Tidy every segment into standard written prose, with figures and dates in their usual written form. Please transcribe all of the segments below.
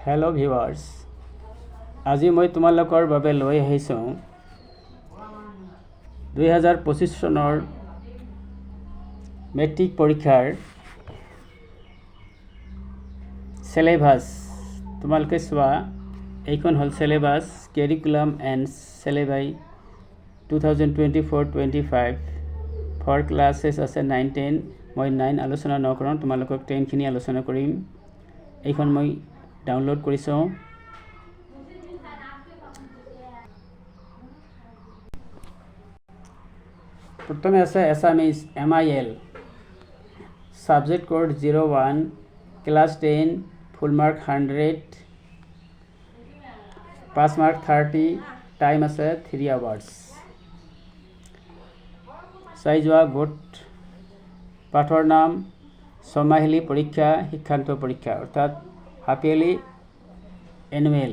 Hello' viewers, আজি মই তোমালোকৰ বাবে লৈ আহিছোঁ 2025 চনৰ মেট্ৰিক পৰীক্ষাৰ চিলেবাছ। তোমালোকে চোৱা, এইখন হ'ল syllabus, curriculum and syllabi 2024-25 for classes আছে 9-10। মই 9 আলোচনা নকৰোঁ, তোমালোকক 10খিনি আলোচনা কৰিম। এইখন মই ডাউনলোড কৰিছোঁ। প্ৰথমে আছে Assamese MIL, subject code 01, class 10, ফুল মাৰ্ক 100, পাছ মাৰ্ক 30, টাইম আছে 3 আৱাৰ্ছ। চাই যোৱা গোট পাঠৰ নাম ছমাহিলী পৰীক্ষা, শিক্ষান্ত পৰীক্ষা, অৰ্থাৎ হাফ ইয়াৰলি এনুৱেল।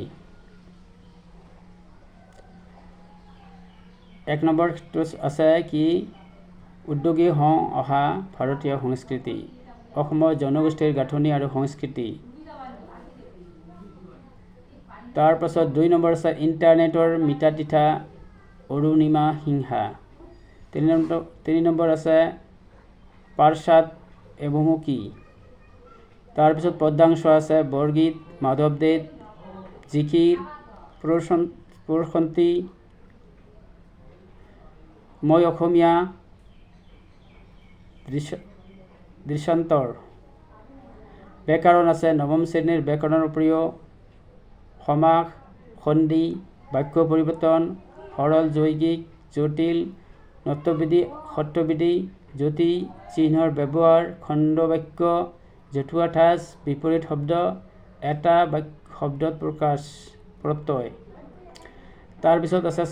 1 নম্বৰটো আছে কি উদ্যোগী অহা ভাৰতীয় সংস্কৃতি, অসমৰ জনগোষ্ঠীৰ গাঁথনি আৰু সংস্কৃতি। তাৰপাছত 2 নম্বৰ আছে ইণ্টাৰনেটৰ মিতা-তিথা অৰুণিমা সিংহা। 3 নম্বৰ আছে পাৰ্চাদ এবুমুকি। তাৰপিছত পদ্যাংশ আছে বৰগীত, মাধৱদেৱ, জিকিৰ, প্ৰশান্তি, মই অসমীয়া, দৃশ্যান্তৰ। ব্যাকৰণ আছে 9ম শ্ৰেণীৰ ব্যাকৰণৰ উপৰিও সমাস, সন্ধি, বাক্য পৰিৱৰ্তন, সৰল, যৌগিক, জটিল, নত্যবিধি, সত্যবিধি, জ্যোতি, চিহ্নৰ ব্যৱহাৰ, খণ্ডবাক্য, জতুৱা ঠাঁচ, বিপৰীত শব্দ, এটা শব্দত প্ৰকাশ প্ৰত্যয়। তাৰপিছত আছে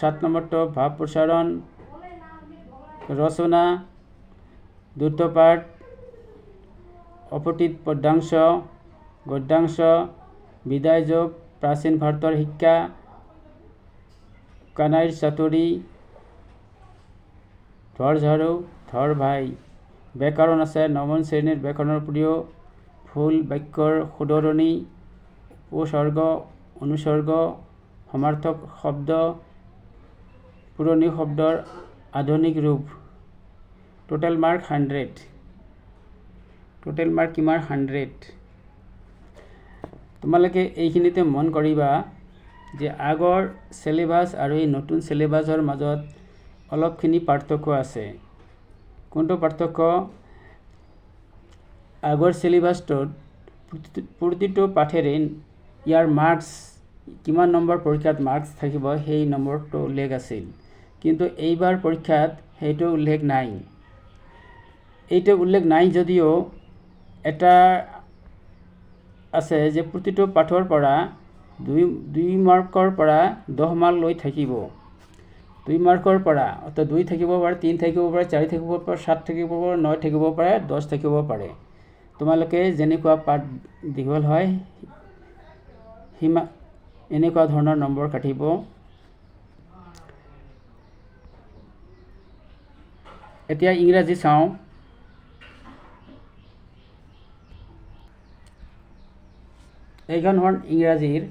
7 নম্বৰটো ভাৱ প্ৰচাৰণ, ৰচনা, দ্ৰুতপাঠ, অপঠিত পদ্যাংশ, গদ্যাংশ, বিদায় যোগ, প্ৰাচীন ভাৰতৰ শিক্ষা, কানাইৰ চাতুৰী, ধৰ ঝাৰু, ধৰ ভাই। ব্যাকৰণ আছে 9ম শ্ৰেণীৰ ব্যাকৰণৰ উপৰিও ফুল বাক্যৰ শুধৰণি, উপসৰ্গ, অনুসৰ্গ, সমাৰ্থক শব্দ, পুৰণি শব্দৰ আধুনিক ৰূপ। Total mark 100। টোটেল মাৰ্ক কিমান? 100। তোমালোকে এইখিনিতে মন কৰিবা যে আগৰ চিলেবাছ আৰু এই নতুন চিলেবাছৰ মাজত অলপখিনি পাৰ্থক্য আছে। কোনটো পাৰ্থক্য? আগৰ চিলেবাছটোত প্ৰতিটো পাঠেৰে ইয়াৰ মাৰ্কছ, কিমান নম্বৰ পৰীক্ষাত মাৰ্কছ থাকিব সেই নম্বৰটো উল্লেখ আছিল, কিন্তু এইবাৰ পৰীক্ষাত সেইটো উল্লেখ নাই। এইটো উল্লেখ নাই যদিও এটা আছে যে প্ৰতিটো পাঠৰ পৰা 2 মাৰ্কৰ পৰা 10 মাৰ্ক লৈ থাকিব। 2 মাৰ্কৰ পৰা, অৰ্থাৎ 2 থাকিব পাৰে, 3 থাকিব পাৰে, 4 থাকিব পাৰে, 7 থাকিব পাৰে, 9 থাকিব পাৰে, 10 থাকিব পাৰে। তোমালোকে যেনেকুৱা পাঠ দীঘল হয় এনেকুৱা ধৰণৰ নম্বৰ কাটিব। এতিয়া ইংৰাজী চাওঁ। এইখন হ'ল ইংৰাজীৰ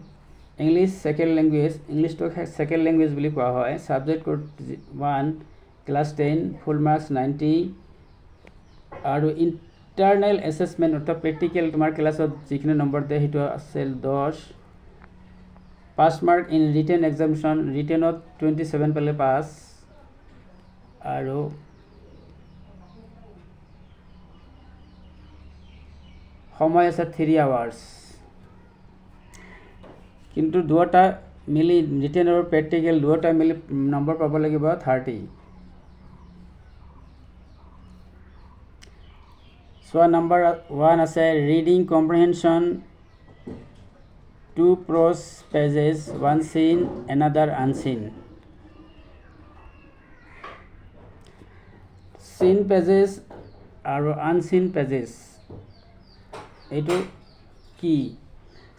ইংলিছ ছেকেণ্ড লেংগুৱেজ, ইংলিছটো ছেকেণ্ড লেংগুৱেজ বুলি কোৱা হয়। Subject code 1, class 10, full marks 90, আৰু ইণ্টাৰনেল এছেছমেণ্ট অৰ্থাৎ প্ৰেক্টিকেল তোমাৰ ক্লাছত যিখিনি নম্বৰ দিয়ে সেইটো আছিল 10। পাছ মাৰ্ক ইন ৰিটেন এক্সামিনেশ্যন, ৰিটেনত 27 পালে পাছ, আৰু সময় আছে 3 আৱাৰ্ছ। কিন্তু দুয়োটা মিলি ৰিটেন আৰু প্ৰেক্টিকেল দুয়োটা মিলি নম্বৰ পাব লাগিব 30। চোৱা, নম্বৰ 1 আছে reading comprehension, 2 prose pages, 1 seen, another unseen. seen pages আৰু unseen pages এইটো কি?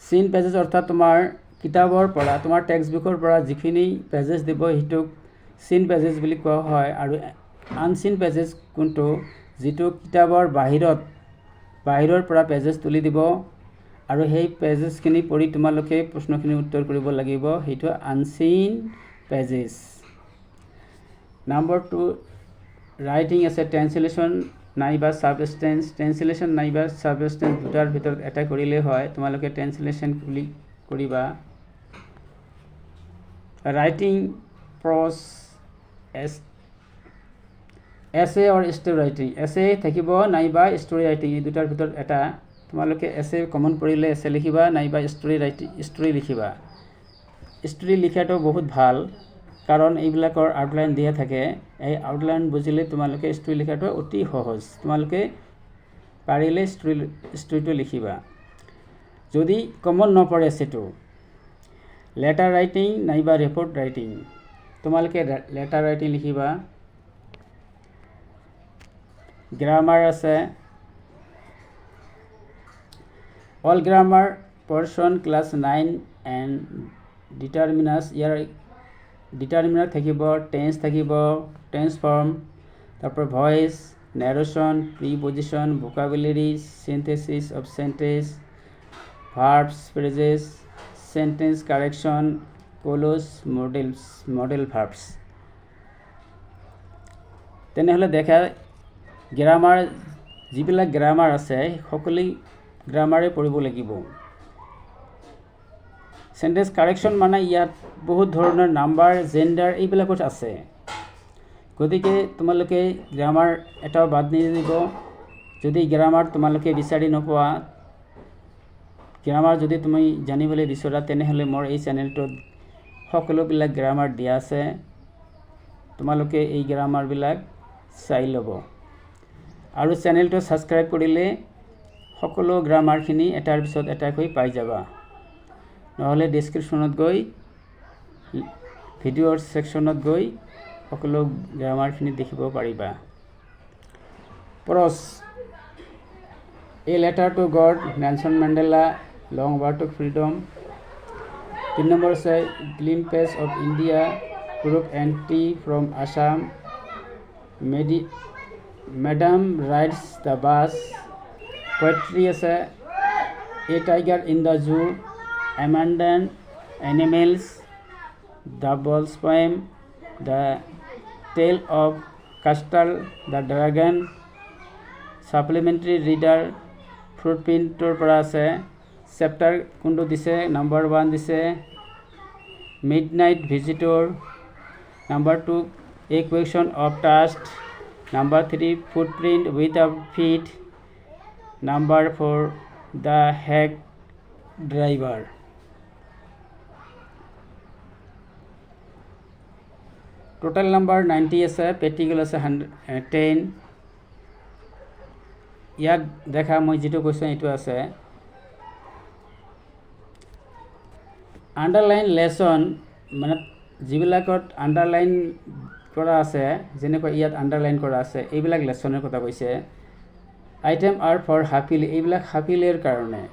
seen pages অৰ্থাৎ তোমাৰ কিতাপৰ পৰা, তোমাৰ টেক্সট বুকৰ পৰা যিখিনি পেজেছ দিব সেইটোক seen pages বুলি কোৱা হয়। আৰু unseen pages কোনটো? যিটো কিতাপৰ বাহিৰৰ পৰা পেজেছ তুলি দিব আৰু সেই পেজেছখিনি পঢ়ি তোমালোকে প্ৰশ্নখিনি উত্তৰ কৰিব লাগিব। সেইটো আনচিন পেজেছ। নম্বৰ 2 ৰাইটিং আছে ট্ৰেন্সলেশ্যন নাইবা ছাবষ্টেন্স। ট্ৰেন্সলেশ্যন নাইবা ছাবষ্টেন্স দুটাৰ ভিতৰত এটা কৰিলে হয়। তোমালোকে ট্ৰেন্সলেশ্যন ক্লিক কৰিবা। ৰাইটিং প্ৰজ এছে অৰ ষ্টৰি ৰাইটিং। এছে থাকিব নাইবা ষ্টৰি ৰাইটিং, এই দুটাৰ ভিতৰত এটা। তোমালোকে এছে কমন পৰিলে এছে লিখিবা নাইবা ষ্টৰি লিখিবা। ষ্টৰি লিখাটো বহুত ভাল, কাৰণ এইবিলাকৰ আউটলাইন দিয়া থাকে। এই আউটলাইন বুজিলে তোমালোকে ষ্টৰি লিখাটো অতি সহজ। তোমালোকে পাৰিলে ষ্টৰিটো লিখিবা। যদি কমন নপৰে এছেটো, লেটাৰ ৰাইটিং নাইবা ৰিপৰ্ট ৰাইটিং। তোমালোকে লেটাৰ ৰাইটিং লিখিবা। গ্ৰামাৰ আছে all grammar portion class 9 and determiners. ইয়াৰ ডিটাৰমিনাৰ থাকিব, টেন্স থাকিব, টেন্স ফৰ্ম, তাৰপৰ voice, narration, preposition, vocabulary, synthesis of sentence, verbs, phrases, sentence correction, cloze, modal verbs. তেনেহলে দেখা গ্ৰামাৰ, যিবিলাক গ্ৰামাৰ আছে সকলো গ্ৰামাৰে পঢ়িব লাগিব। সেন্টেন্স কাৰেকশন মানে ইয়াত বহুত ধৰণৰ নাম্বাৰ, জেন্ডাৰ এইবিলাকত আছে। গতিকে তোমালোকে গ্ৰামাৰ এটাও বাদ নিদিব। যদি গ্ৰামাৰ তোমালোকে বিচাৰি নোপোৱা, গ্ৰামাৰ যদি তুমি জানিবলৈ বিচৰা, তেনেহলে মোৰ এই চেনেলটোত সকলোবিলাক গ্ৰামাৰ দিয়া আছে। তোমালোকে এই গ্ৰামাৰবিলাক চাই ল'ব। আৰু চেনেলটো ছাবস্ক্ৰাইব কৰিলে সকলো গ্ৰামাৰখিনি এটাৰ পিছত এটাকৈ পাই যাবা। নহ'লে ডেছক্ৰিপশ্যনত গৈ, ভিডিঅ'ৰ ছেকশ্যনত গৈ সকলো গ্ৰামাৰখিনি দেখিব পাৰিবা। Prose, a letter to god, Nelson Mandela, long walk to freedom. 3 number আছে glimpses of India, group entry from Assam, madam rides the bus. Poetry আছে a tiger in the zoo, abandoned animals, the Ball's poem, the tale of Castle the Dragon, supplementary reader, footprintor পৰা আছে। Chapter কোনটো দিছে? Number 1 দিছে midnight visitor, number 2 a question of trust, number 3 footprint without feet, number 4 the hack driver। Total number 90 আছে, practical আছে 10। ইয়াত দেখা মই যিটো কৈছোঁ এইটো আছে। আণ্ডাৰলাইন লেছন মানে যিবিলাকত আণ্ডাৰলাইন কৰা আছে, যেনেকৈ ইয়াত আণ্ডাৰলাইন কৰা আছে, এইবিলাক লেছনৰ কথা কৈছে। আইটেম আৰ ফৰ হাফিলি, এইবিলাক হাফিলিৰ কাৰণে।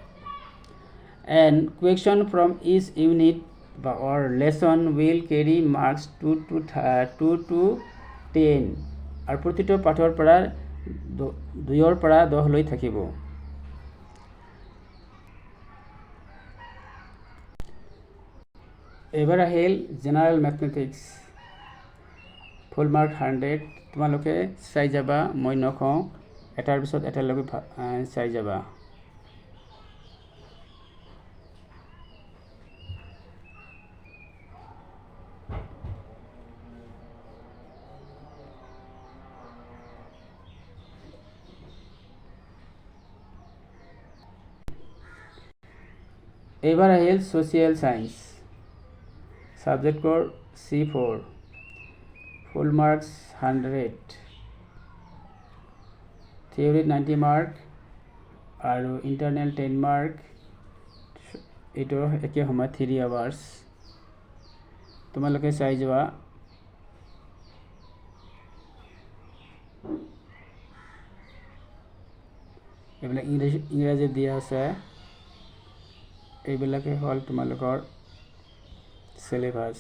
And question from each unit or lesson will carry marks 2 to 10 আৰু প্ৰতিটো পাঠৰ পৰা 2 পৰা 10 লৈ থাকিব। এবাৰ আহিল জেনাৰেল মেথমেটিক্স, ফুল মাৰ্ক 100। তোমালোকে চাই যাবা, মই নকওঁ, এটাৰ পিছত এটালৈকে চাই যাবা। এবার আহিল social science, subject code C4, full marks 100, theory 90 mark আৰু ইন্টাৰনাল 10 মাৰ্ক। এইটো একে সময় 3 আৱাৰ্ছ। তোমালোকে চাই যোৱা। এইবিলাক ইংৰাজীত দিয়া আছে। এইবিলাকে হ'ল তোমালোকৰ চিলেবাছ।